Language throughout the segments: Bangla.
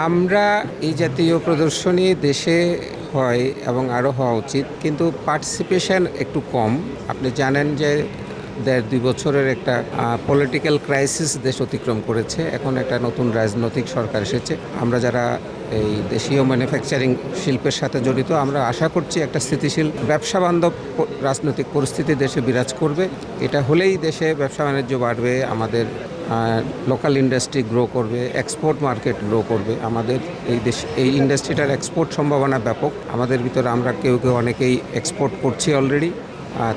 আমরা এই জাতীয় প্রদর্শনী দেশে হয় এবং আরও হওয়া উচিত, কিন্তু পার্টিসিপেশন একটু কম। আপনি জানেন যে 1.5-2 বছরের একটা পলিটিক্যাল ক্রাইসিস দেশ অতিক্রম করেছে। এখন একটা নতুন রাজনৈতিক সরকার এসেছে। আমরা যারা এই দেশীয় ম্যানুফ্যাকচারিং শিল্পের সাথে জড়িত, আমরা আশা করছি একটা স্থিতিশীল ব্যবসা বান্ধব রাজনৈতিক পরিস্থিতি দেশে বিরাজ করবে। এটা হলেই দেশে ব্যবসা বাণিজ্য বাড়বে, আমাদের লোকাল ইন্ডাস্ট্রি গ্রো করবে, এক্সপোর্ট মার্কেট গ্রো করবে। আমাদের এই ইন্ডাস্ট্রিটার এক্সপোর্ট সম্ভাবনা ব্যাপক। আমাদের ভিতরে আমরা কেউ অনেকেই এক্সপোর্ট করছি অলরেডি।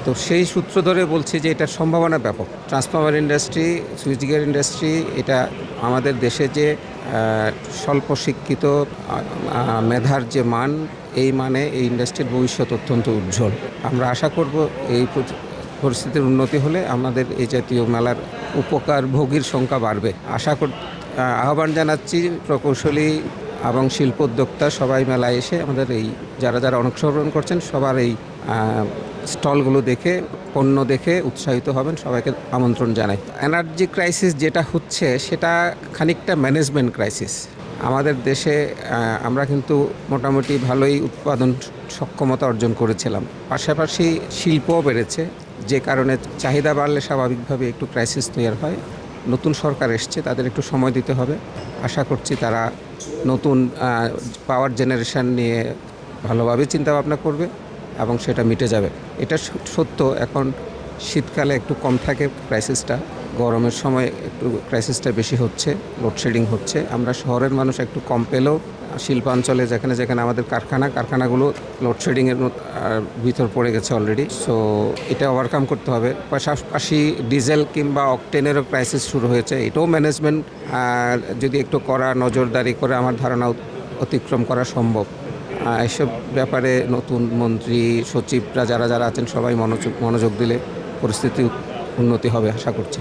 তো সেই সূত্র ধরে বলছি যে এটার সম্ভাবনা ব্যাপক। Transformer industry, switch gear industry, এটা আমাদের দেশে যে স্বল্প শিক্ষিত মেধার যে মান, এই মানে এই ইন্ডাস্ট্রির ভবিষ্যৎ অত্যন্ত উজ্জ্বল। আমরা আশা করব এই পরিস্থিতির উন্নতি হলে আমাদের এই জাতীয় মেলার উপকারভোগীর সংখ্যা বাড়বে। আহ্বান জানাচ্ছি প্রকৌশলী এবং শিল্পোদ্যোক্তা সবাই মেলায় এসে আমাদের এই যারা অংশগ্রহণ করছেন সবার এই স্টলগুলো দেখে, পণ্য দেখে উৎসাহিত হবেন। সবাইকে আমন্ত্রণ জানাই। এনার্জি ক্রাইসিস যেটা হচ্ছে সেটা খানিকটা ম্যানেজমেন্ট ক্রাইসিস। আমাদের দেশে আমরা কিন্তু মোটামুটি ভালোই উৎপাদন সক্ষমতা অর্জন করেছিলাম, পাশাপাশি শিল্পও বেড়েছে, যে কারণে চাহিদা বাড়লে স্বাভাবিকভাবে একটু ক্রাইসিস তৈরি হয়। নতুন সরকার এসছে, তাদের একটু সময় দিতে হবে। আশা করছি তারা নতুন পাওয়ার জেনারেশন নিয়ে ভালোভাবে চিন্তাভাবনা করবে এবং সেটা মিটে যাবে। এটা সত্য, এখন শীতকালে একটু কম থাকে ক্রাইসিসটা, গরমের সময় একটু ক্রাইসিসটা বেশি হচ্ছে, লোডশেডিং হচ্ছে। আমরা শহরের মানুষ একটু কম পেলেও শিল্পাঞ্চলে যেখানে আমাদের কারখানাগুলো লোডশেডিংয়ের ভিতর পড়ে গেছে অলরেডি। সো এটা ওভারকাম করতে হবে। পাশাপাশি ডিজেল কিংবা অকটেনেরও ক্রাইসিস শুরু হয়েছে। এটাও ম্যানেজমেন্ট যদি একটু নজরদারি করে আমার ধারণা অতিক্রম করা সম্ভব। এসব ব্যাপারে নতুন মন্ত্রী সচিবরা যারা আছেন সবাই মনোযোগ দিলে পরিস্থিতি উন্নতি হবে আশা করছি।